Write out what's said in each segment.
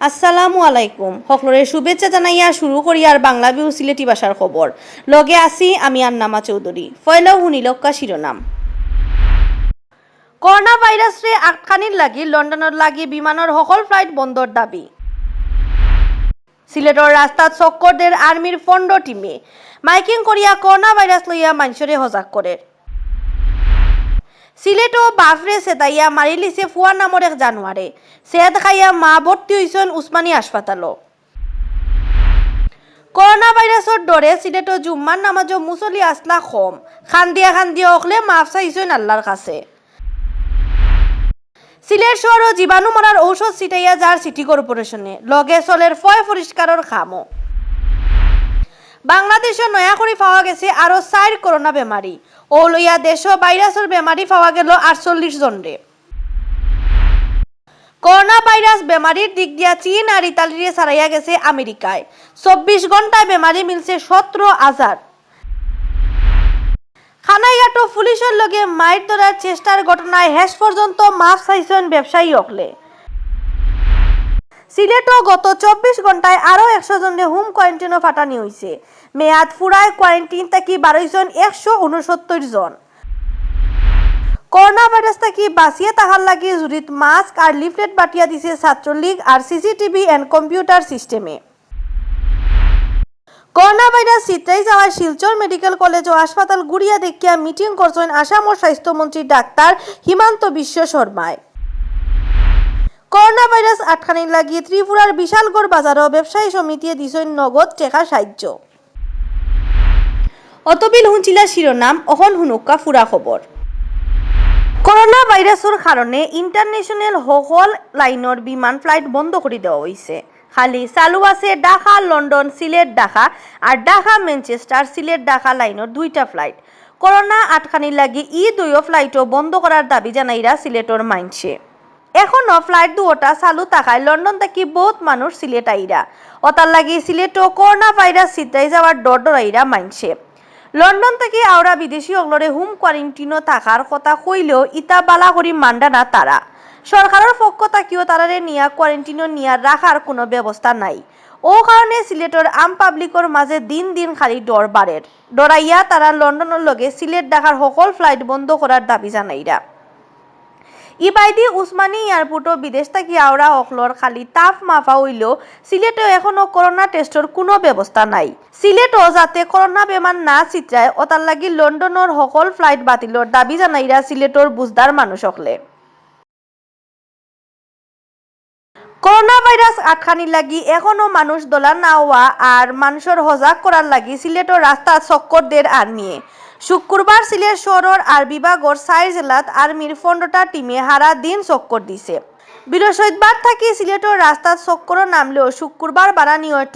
আসসালামু আলাইকুম সকলরে শুভেচ্ছা জানাইয়া শুরু করি আর বাংলা ভিউ সিলেটি ভাষার খবর লগে আছি আমি আন্নামা চৌধুরী ফয়লাও হুনিলক্কা শিরোনাম করোনা ভাইরাস রে আটকানির লাগি লন্ডনের লাগি বিমানের সকল ফ্লাইট বন্ধর দাবি সিলেটর রাস্তাত চক্করদের আর্মির 15 টিমে মাইকিং করিয়া করোনা ভাইরাস লইয়া মানুষরে সজাগ করে সিলেটও বাফরে সেদাইয়া মারি লিছে ফুয়া নামর এক জানুয়ারে সেদ খাইয়া মা ভর্তি হয়েছেন উসমানী হাসপাতালও করোনা ভাইরাসের ডরে সিলেটও জুম্মার নামাজও মুসলি আসলা কম খান্দিয়া অকলে মাফ চাইছেন আল্লাহর কাছে সিলেট শহর জীবাণু মরার ঔষধ ছিটাইয়া যার সিটি কর্পোরেশনে লগে চলের ফয় পরিষ্কারের খামও বাংলাদেশে নয়া করে পাওয়া গেছে আরো 4 করোনা বেমারি ও লইয়া দেশ ভাইরাসের বেমারি পাওয়া গেল 48 জনরে করোনা ভাইরাস বেমারির দিক দিয়া চীন আর ইতালিরে ছাড়াইয়া গেছে আমেরিকায় 24 ঘন্টায় বেমারি মিলছে 17,000 খানাইঘাট পুলিশের লগে মাইর ধরার চেষ্টার ঘটনায় শেষ পর্যন্ত মাফ চাইছেন ব্যবসায়ী অকলে সিলেটও গত 24 ঘন্টায় আরো 100 জনের হোম কোয়ারেন্টাইনও ফাটানি হয়েছে মেয়াদ ফুরায় কোয়ারেন্টাইন থাকি 169 জন করোনা ভাইরাস থাকি বাঁচিয়ে তাহার লাগি জুরিত মাস্ক আর লিফলেট বাটিয়া দিছে ছাত্রলীগ আর সিসিটিভি এন্ড কম্পিউটার সিস্টেমে করোনা ভাইরাস চিত্রাই যাওয়া শিলচর মেডিকেল কলেজ ও হাসপাতাল গুড়িয়া দেখিয়া মিটিং করছেন আসাম স্বাস্থ্যমন্ত্রী doctor Himanta Biswa শর্মায় corona virus আটকানির লাগি ত্রিপুরার বিশালগড় বাজারও ব্যবসায়ী সমিতিয়ে দিছেন নগদ টাকা সাহায্য অতবিল হুঁচিলা শিরোনাম অহন হুনুক্কা ফুরা খবর করোনা ভাইরাসের কারণে ইন্টারন্যাশনাল সকল লাইনের বিমান ফ্লাইট বন্ধ করে দেওয়া হয়েছে খালি চালু আছে ঢাকা লন্ডন সিলেট ঢাকা আর ঢাকা ম্যানচেস্টার সিলেট ঢাকা লাইনের 2টা ফ্লাইট করোনা আটকানির লাগি দুইও ফ্লাইটও বন্ধ করার দাবি জানাইরা সিলেটর মাইনছে এখনো ফ্লাইট দুটা চালু থাকায় লন্ডন থেকে বহুত মানুষ সিলেট আইরা ওতার লাগি সিলেটও করোনা ভাইরাস ছিটাই যাওয়ার ডরাইরা মাইনছে লন্ডন থেকে আওরা বিদেশি অগলরে হোম কোয়ারেন্টাইনও থাকার কথা কইলেও ইতা বালা করি মান্ডা না তারা সরকারের পক্ষ থাকিও তারারে নিয়া কোয়ারেন্টাইনও নিয়া রাখার কোনো ব্যবস্থা নাই ও কারণে সিলেটের আম পাবলিকর মাঝে দিন দিন খালি ডর বাড়ের ডরাইয়া তারা লন্ডনের লগে সিলেট ঢাকার সকল ফ্লাইট বন্ধ করার দাবি জানাইরা ইবাইদি উসমানী এয়ারপোর্টও বিদেশ থেকে আওরা অকলর খালি তাপ মাফা হইলেও সিলেটে এখনো করোনা টেস্টের কোনো ব্যবস্থা নাই সিলেটও যাতে করোনা বেমার না চিত্রায় ওতার লাগি লন্ডনের সকল ফ্লাইট বাতিলর দাবি জানাইরা সিলেটর বুঝদার মানুষ হকলে করোনা ভাইরাস আটকানির লাগি এখনো মানুষ দলা না হওয়া আর মানুষের সজাগ করার লাগি সিলেটর রাস্তা চক্করদের আর্মিয়ে শুক্রবার সিলেট শহরের আর বিভাগের 4 জেলাত আর্মির 15টা টিমে হারা দিন চক্কর দিছে বৃহস্পতিবার থাকি সিলেটের রাস্তার চক্কর নামলেও শুক্রবার বাড়ানি হয়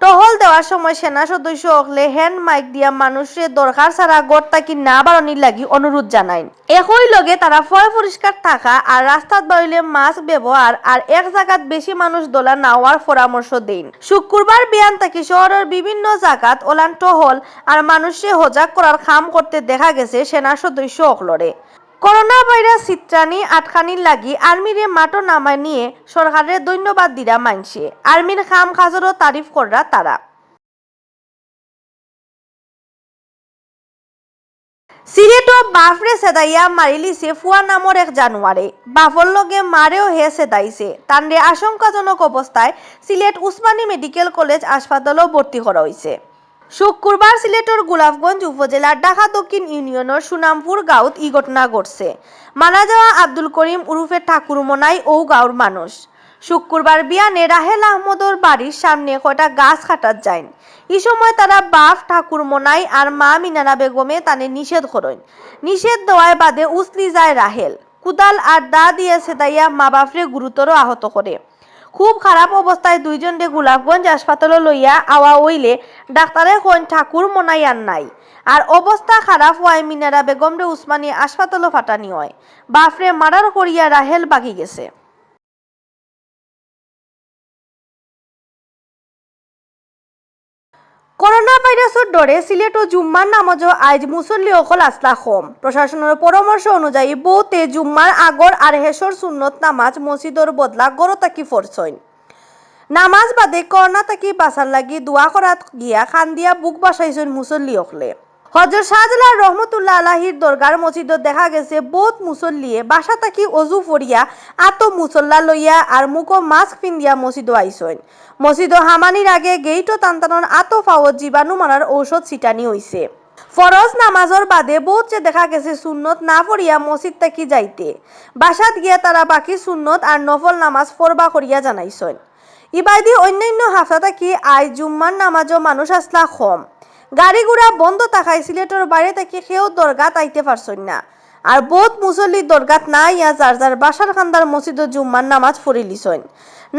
টহল দেওয়ার সময় সেনা সদস্য হকলে হ্যান্ড মাইক দিয়া মানুষের দরকার ছাড়া গড় থাকি না বাড়ানির লাগি অনুরোধ জানায় একই লগে তারা ফয় পরিষ্কার থাকা আর রাস্তাত বাড়িলে মাস্ক ব্যবহার আর এক জায়গাত বেশি মানুষ দোলা নাওয়ার পরামর্শ দেন শুক্রবার বিয়ান থাকি শহরের বিভিন্ন জায়গাত ওলান টহল আর মানুষের সজাগ করার কাম করতে দেখা গেছে সেনা সদস্য হকলরে করোনা ভাইরাস চিত্রানি আটকানির লাগি আর্মিরে মাটো নামায় নিয়ে সরকারের ধন্যবাদ দিরা মানছে আর্মির কাম কাজেরও তারিফ করা তারা সিলেটও বাফরে সেদাইয়া মারি লিছে ফুয়া নামর এক জানুয়ারে বাফর লগে মারেও হে সেদাইছে তান্ডে আশঙ্কাজনক অবস্থায় সিলেট উসমানী মেডিকেল কলেজ হাসপাতালও ভর্তি করা হয়েছে শুক্রবার সিলেটের গোলাপগঞ্জ উপজেলার ঢাকা দক্ষিণ ইউনিয়নের সুনামপুর গাঁৱত ই ঘটনা ঘটছে মারা যাওয়া আব্দুল করিম উরুফে ঠাকুরমনাই ও গাঁৱৰ মানুষ শুক্রবার বিয়ানে রাহেল আহমদর বাড়ির সামনে কয়টা গাছ কাটার যায় এই সময় তারা বাপ ঠাকুরমনাই আর মা মিনারা বেগমে তানে নিষেধ করেন নিষেধ দেওয়ায় বাদে উছলি যায় রাহেল কুদাল আর দা দিয়ে সেদাইয়া মা বাপরে গুরুতর আহত করে খুব খারাপ অবস্থায় দুইজনরে গোলাপগঞ্জ হাসপাতালে লইয়া আওয়া হইলে ডাক্তারে কইন ঠাকুর মনাই আর নাই আর অবস্থা খারাপ হওয়ায় মিনারা বেগমরে উসমানী হাসপাতালে ফাটানি হয় বাপরে মার্ডার করিয়া রাহেল বাকি গেছে করোনা ভাইরাসের ডরে সিলেট ও জুম্মার নামাজও আজ মুসল্লি অকল আসলা কম প্রশাসনের পরামর্শ অনুযায়ী বহুতে জুম্মার আগর আর হেসর সুন্নত নামাজ মসজিদর বদলা গড় তাকি ফরছইন নামাজ বাদে করোনা থেকে বাঁচার লাগি দোয়া করাত গিয়া খান দিয়া বুক বাসাইছেন মুসল্লি অকলে। হযরত শাহজালাল রহমতুল্লাহ আলাহির দরগার মসজিদত দেখা গেছে বহুত মুসল্লিয়ে বাসা থাকি অজু ফরিয়া আতো মুসল্লা লইয়া আর মুখো মাস্ক পিন্দিয়া মসজিদও আইসইন। মসজিদও হামানির আগে গেইটও টানটানোর আতো ফাওত জীবাণু মারার ঔষধ ছিটানি হইছে। ফরজ নামাজর বাদে বহুত দেখা গেছে সুন্নত না পড়িয়া মসজিদ থাকি যাইতে, বাসাত গিয়া তারা বাকি সুন্নত আর নফল নামাজ পড়বা করিয়া জানাইছেন। ইবাদি অন্যান্য হাফতা থাকি আই জুম্মার নামাজও মানুষ আসলা কম। গাড়ি ঘোড়া বন্ধ থাকায় সিলেটের বাইরে থেকে কেউ দরগাত আইতে পারছেন না। আর বহুত মুসল্লি দরগাত না ইয়া যার যার বাসার খান্দার মসজিদে জুম্মার নামাজ পড়ি লিছেন।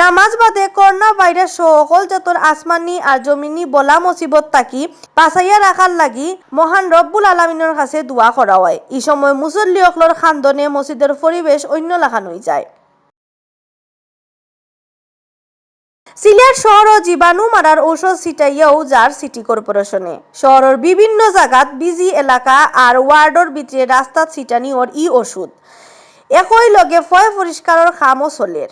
নামাজ বাদে করোনা ভাইরাস সকল যতর আসমানি আর জমিনি বলা মুসিবত থাকি বাঁচাইয়া রাখার লাগি মহান রব্বুল আলামিনের কাছে দোয়া করা হয়। এই সময় মুসল্লি অকলর খান্দনে মসজিদের পরিবেশ অন্য লাখান হয়ে যায়। সিলেট শহর জীবাণু মারার ঔষধ ছিটাইয়াও যার সিটি কর্পোরেশনে শহরের বিভিন্ন জায়গাত বিজি এলাকা আর ওয়ার্ডর ভিতরে রাস্তাত ছিটানি ওর ই ওষুধ একই লগে ফয় পরিষ্কারের কামও চলের।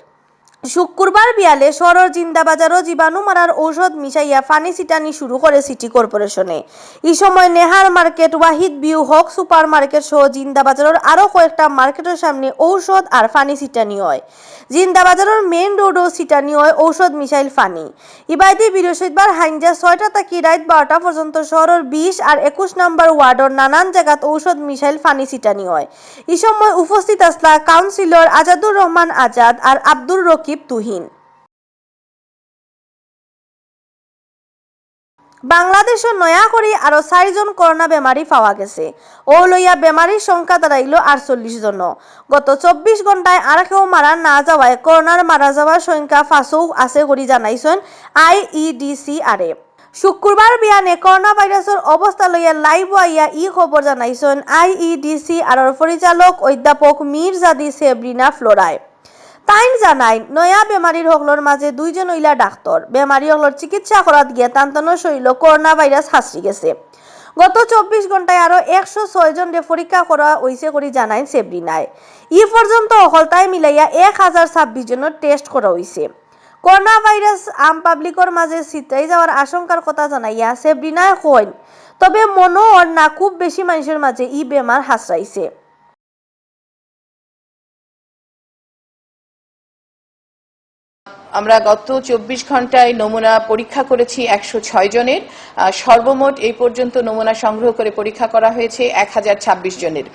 শুক্রবার বিয়ালে শহরের জিন্দাবাজারও জীবাণু মারার ঔষধ মিশাইয়া ফানি ছিটানি শুরু করে সিটি কর্পোরেশনে। এই সময় নেহার মার্কেট, ওয়াহিদ ভিউ, হক সুপার মার্কেট সহ জিন্দাবাজারের আরও কয়েকটা মার্কেটের সামনে ঔষধ আর ফানি ছিটানি হয়। জিন্দাবাজারের মেইন রোডও ছিটানি হয় ঔষধ মিশাইল ফানি। ইবাদি বৃহস্পতিবার হাইঞ্জা 6টা থেকে রাত 12টা পর্যন্ত শহরের 20 আর 21 নম্বর ওয়ার্ডের নানান জায়গাত ঔষধ মিশাইল ফানি ছিটানি হয়। এই সময় উপস্থিত আসলা কাউন্সিলর আজাদুর রহমান আজাদ আর আব্দুর রকিব তুহিন। বাংলাদেশের নয়া করে আরো 4 জন করোনা বেমারি পাওয়া গেছে। ও লইয়া বেমারির সংখ্যা দাঁড়াইল 48 জন। গত 24 ঘন্টায় আর কেউ মারা না যাওয়ায় করোনার মারা যাওয়ার সংখ্যা 5 আছে করে জানাইছেন IEDCR। শুক্রবার বিয়ানে করোনা ভাইরাসের অবস্থা লইয়া লাইভ আইয়া ই খবর জানাইছেন IEDCR পরিচালক অধ্যাপক মির্জাদি সেব্রিনা ফ্লোরায়। তাইন জানাই নয়া বেমারির হকলর মাঝে 2 জন হইলা ডাক্তার। বেমারি হকলর চিকিৎসা করাত গিয়া তান্তানোর শরীর করোনা ভাইরাস হাসি গেছে। গত 24 ঘন্টায় আরো 106 জনের পরীক্ষা করা হয়েছে করে জানাই সেব্রিনায়। ই পর্যন্ত হলতায় মিলাইয়া 1026 জনের টেস্ট করা হয়েছে। করোনা ভাইরাস আম পাবলিকর মাঝে ছিটাই যাওয়ার আশঙ্কার কথা জানাইয়া সেব্রিনায় কইন, তবে মনো আর না খুব বেশি মানুষের মাঝে ই বেমার হাসরাইছে। আমরা গত 24 ঘন্টায় নমুনা পরীক্ষা করেছি 106 জনের। সর্বমোট এই পর্যন্ত নমুনা সংগ্রহ করে পরীক্ষা করা হয়েছে 1026 জনের।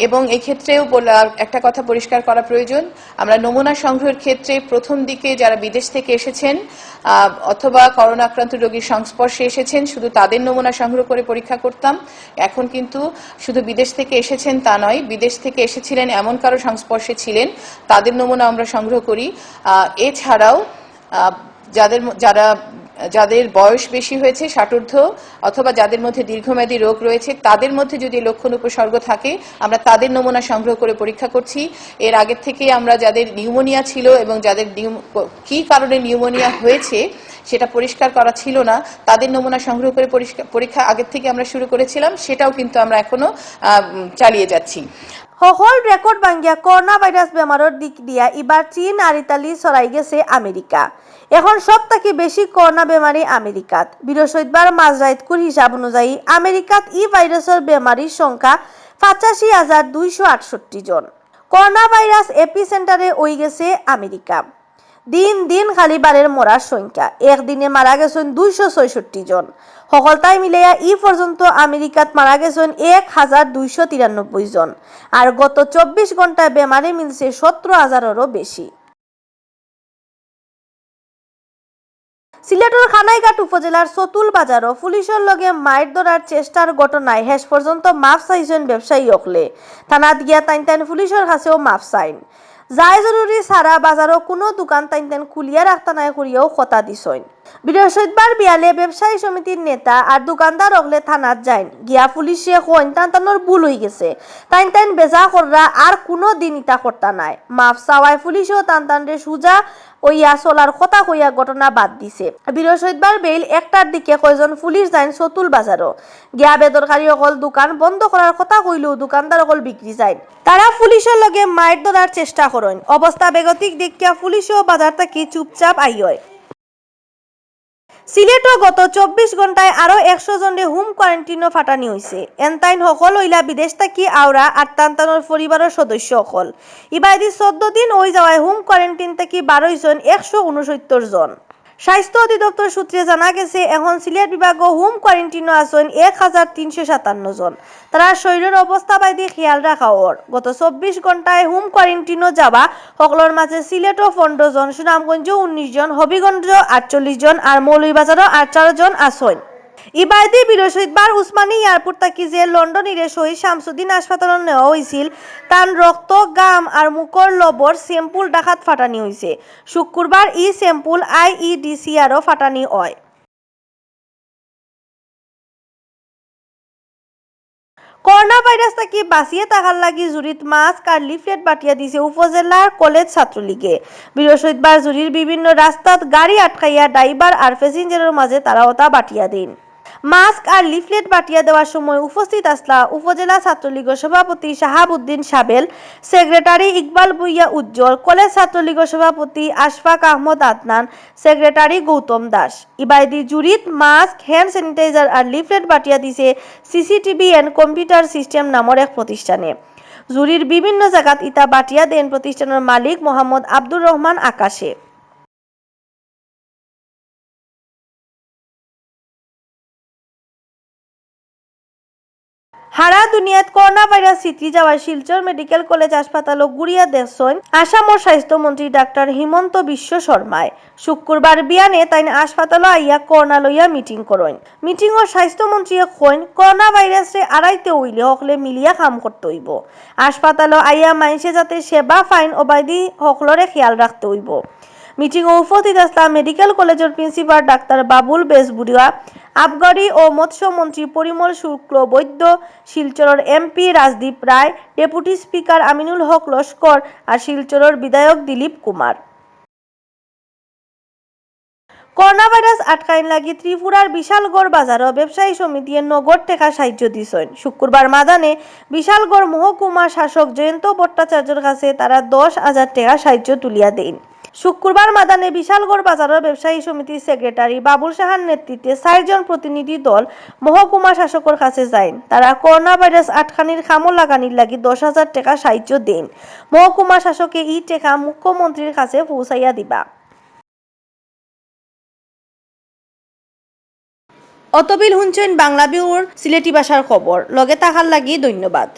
এবং এই ক্ষেত্রেও একটা কথা পরিষ্কার করা প্রয়োজন, আমরা নমুনা সংগ্রহের ক্ষেত্রে প্রথম দিকে যারা বিদেশ থেকে এসেছেন অথবা করোনা আক্রান্ত রোগীর সংস্পর্শে এসেছেন শুধু তাদের নমুনা সংগ্রহ করে পরীক্ষা করতাম। এখন কিন্তু শুধু বিদেশ থেকে এসেছেন তা নয়, বিদেশ থেকে এসেছিলেন এমন কারো সংস্পর্শে ছিলেন তাদের নমুনা আমরা সংগ্রহ করি। এছাড়াও যাদের বয়স বেশি হয়েছে 60 অথবা যাদের মধ্যে দীর্ঘমেয়াদী রোগ রয়েছে তাদের মধ্যে যদি লক্ষণ উপসর্গ থাকে আমরা তাদের নমুনা সংগ্রহ করে পরীক্ষা করছি। এর আগে থেকে আমরা যাদের নিউমোনিয়া ছিল এবং যাদের কি কারণে নিউমোনিয়া হয়েছে সেটা পরিষ্কার করা ছিল না তাদের নমুনা সংগ্রহ করে পরীক্ষা আগের থেকে আমরা শুরু করেছিলাম, সেটাও কিন্তু আমরা এখনো চালিয়ে যাচ্ছি। সকল রেকর্ড ভাঙ্গিয়া করোনা ভাইরাস বেমারের দিক দিয়া এবার চীন আর ইতালি ছড়াই গেছে আমেরিকা। এখন সব থেকে বেশি করোনা বেমারি আমেরিকাত। বৃহস্পতিবার মাঝরাতকুর হিসাব অনুযায়ী আমেরিকাত ই ভাইরাসের বেমারির সংখ্যা 85,268 জন। করোনা ভাইরাস এপি সেন্টারে ওই গেছে আমেরিকা। দিন দিন খালি বারের মরার সংখ্যা একদিনে মারা গেছেন 266 জন। সকলতাই মিলাইয়া ই পর্যন্ত আমেরিকাত মারা গেছেন 1293 জন। আর গত 24 ঘন্টায় বেমারে মিলছে 17,000-এরও বেশি। সিলেটের খানাইঘাট উপজেলার চতুল বাজারও পুলিশের লগে মাইর ধরার চেষ্টার ঘটনায় শেষ পর্যন্ত মাফ চাইছেন ব্যবসায়ী অকলে। থানাত গিয়া তাইন পুলিশের কাছেও মাফ চাইন। যাই জরুরি সারা বাজারও কোনো দোকান তাইন খুলিয়া রাখতা নাই করিয়াও কথা দিছেন। বৃহস্পতিবার বিয়ালে ব্যবসায়ী সমিতির নেতা আর দোকানদার অগলে থানাত যাইন গিয়া পুলিশে কইন তানোর ভুল হয়ে গেছে তাইন বেজা কররা আর কোনো দিন ইটা করতা নাই মাফ চাওয়ায় পুলিশও তানরে সুজা ওইয়া চলার কথা কইয়া ঘটনা বাদ দিছে। বৃহস্পতিবার বেল 1টার দিকে কয়জন পুলিশ যাইন চতুল বাজারও গিয়া বেদরকারী অকল দোকান বন্ধ করার কথা কইলেও দোকানদার অকল বিক্রি যাইন তারা পুলিশের লগে মাইর ধরার চেষ্টা করেন অবস্থা বেগতিক দেখিয়া পুলিশও বাজার থেকে চুপচাপ আইয়। সিলেটও গত 24 ঘন্টায় আরো 100 জনের হোম কোয়ারেন্টাইনও ফাটানি হয়েছে এনতাইন সকল হইলা বিদেশ থাকি আওরা আর তান্তানোর পরিবারের সদস্য সকল ইবাইদি 14 দিন ওই যাওয়ায় হোম কোয়ারেন্টাইন থেকে 12 জন 169 জন। স্বাস্থ্য অধিদপ্তর সূত্রে জানা গেছে এখন সিলেট বিভাগও হোম কোয়ারেন্টাইনও আছেন 1357 জন তারা শরীরের অবস্থা বাইদি খেয়াল রাখা ওর গত 24 ঘন্টায় হোম কোয়ারেন্টাইনও যাওয়া সকলের মাঝে সিলেটও 15 জন সুনামগঞ্জও 19 জন হবিগঞ্জ 48 জন আর মৌলভীবাজারও 18 জন আছেন। ইবাইদি বৃহস্পতিবার উসমানী এয়ারপোর্ট থেকে যে লন্ডনের শহীদ শামসুদ্দিন হাসপাতালে নেওয়া হয়েছিল তার রক্ত গাম আর মুখর লবর স্যাম্পল ডাকাত ফাটানি হয়েছে শুক্রবার ই স্যাম্পল IEDCRও ফাটানি হয়। করোনা ভাইরাস থেকে বাঁচিয়ে থাকার লাগি জুরিত মাস্ক আর লিফলেট বাটিয়া দিছে উপজেলার কলেজ ছাত্রলীগে বৃহস্পতিবার জুরির বিভিন্ন রাস্তাত গাড়ি আটকাইয়া ড্রাইভার আর প্যাসেঞ্জারের মাঝে তারা ওটা বাটিয়া দিন মাস্ক আর লিফলেট বাটিয়া দেওয়ার সময় উপস্থিত আসলা উপজেলা ছাত্রলীগের সভাপতি শাহাবুদ্দিন সাবেল সেক্রেটারি ইকবাল ভুইয়া উজ্জ্বল কলেজ ছাত্রলীগের সভাপতি আশফাক আহমদ আদনান সেক্রেটারি গৌতম দাস ইবাইদি জুরিত মাস্ক হ্যান্ড স্যানিটাইজার আর লিফলেট বাটিয়া দিছে CCTV এন্ড কম্পিউটার সিস্টেম নামের এক প্রতিষ্ঠানে জুরির বিভিন্ন জায়গাত ইটা বাটিয়া দেন প্রতিষ্ঠানের মালিক মোহাম্মদ আব্দুর রহমান আকাশে। হারা দুনিয়াত করোনা ভাইরাস ছিটি যাওয়ার শিলচর মেডিকেল কলেজ হাসপাতাল গুড়িয়া দেখছেন আসামর স্বাস্থ্যমন্ত্রী ডাক্তার হিমন্ত বিশ্ব শর্মায় শুক্রবার বিয়ানে তাই হাসপাতাল আইয়া করোনা লইয়া মিটিং করেন মিটিংর স্বাস্থ্যমন্ত্রীয়ে কইন করোনা ভাইরাসে আড়াইতে হইলে হকলে মিলিয়া কাম করতে হইব হাসপাতাল আইয়া মাইসে যাতে সেবা ফাইন অবাধি হকলরে খেয়াল রাখতে হইব। মিটিং উপস্থিত আসলা মেডিকেল কলেজের প্রিন্সিপাল ডাক্তার বাবুল বেজবুড়িয়া আবগারি ও মৎস্য মন্ত্রী পরিমল শুক্ল বৈদ্য শিলচরের MP Rajdeep Roy deputy speaker Aminul Haque Laskar আর শিলচরের বিধায়ক দিলীপ কুমার। করোনা ভাইরাস আটকাইন লাগি ত্রিপুরার বিশালগড় বাজারও ব্যবসায়ী সমিতি নগদ টাকা সাহায্য দিছেন শুক্রবার মাদানে বিশালগড় মহকুমা শাসক জয়ন্ত ভট্টাচার্যের কাছে তারা 10,000 টাকা সাহায্য তুলিয়া দেন। শুক্রবার মাদানে বিশালগড় বাজারের ব্যবসায়ী সমিতির সেক্রেটারি বাবুল সাহার নেতৃত্বে 4 জন প্রতিনিধি দল মহকুমা শাসকের কাছে যায় তারা করোনা ভাইরাস আটকানির খামো লাগানির লাগি 10,000 টাকা সাহায্য দেন মহকুমা শাসকে ই টাকা মুখ্যমন্ত্রীর কাছে পৌঁছাইয়া দিবা। অতবিল হুঞ্চেন বাংলাভিউর সিলেটি ভাষার খবর লগে থাকার লাগি ধন্যবাদ।